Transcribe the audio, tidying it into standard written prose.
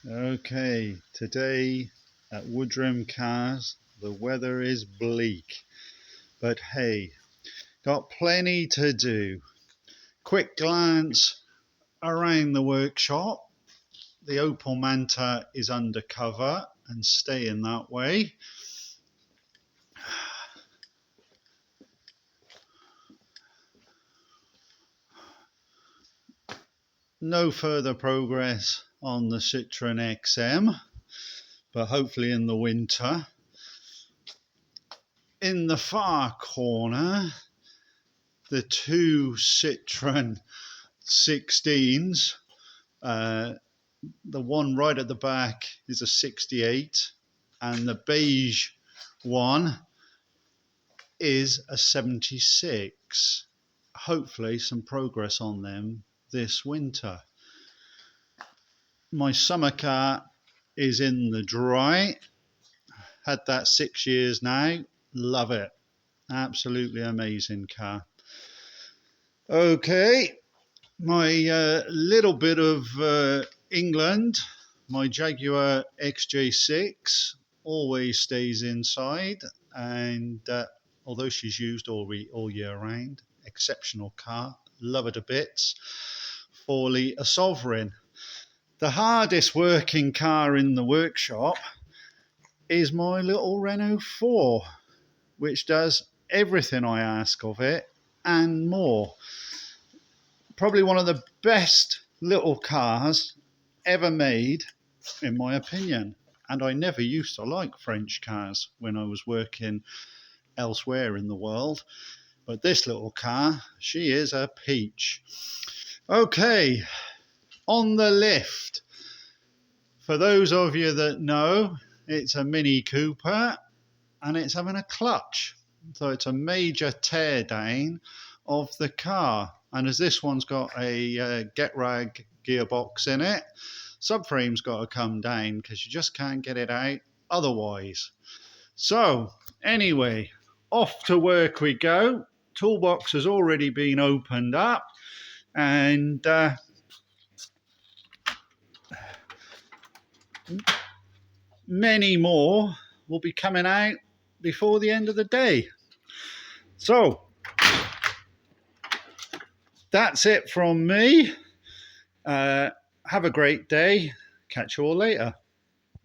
Okay, today at Woodrum Cars, the weather is bleak, but hey, got plenty to do. Quick glance around the workshop. The Opel Manta is undercover and staying that way. No further progress on the Citroen XM, but hopefully in the winter. In the far corner, the two Citroen 16s. The one right at the back is a 68, and the beige one is a 76. Hopefully, some progress on them this winter. My summer car is in the dry. Had that 6 years now. Love it. Absolutely amazing car. Okay, my little bit of England. My Jaguar XJ6 always stays inside, and although she's used all year round, exceptional car, love her to bits. Forley a Sovereign. The hardest working car in the workshop is my little Renault 4, which does everything I ask of it and more. Probably one of the best little cars ever made, in my opinion. And I never used to like French cars when I was working elsewhere in the world. But this little car, she is a peach. Okay, on the lift. For those of you that know, it's a Mini Cooper and it's having a clutch. So it's a major tear down of the car. And as this one's got a Getrag gearbox in it, subframe's got to come down because you just can't get it out otherwise. So anyway, off to work we go. Toolbox has already been opened up, and many more will be coming out before the end of the day. So that's it from me. Have a great day. Catch you all later.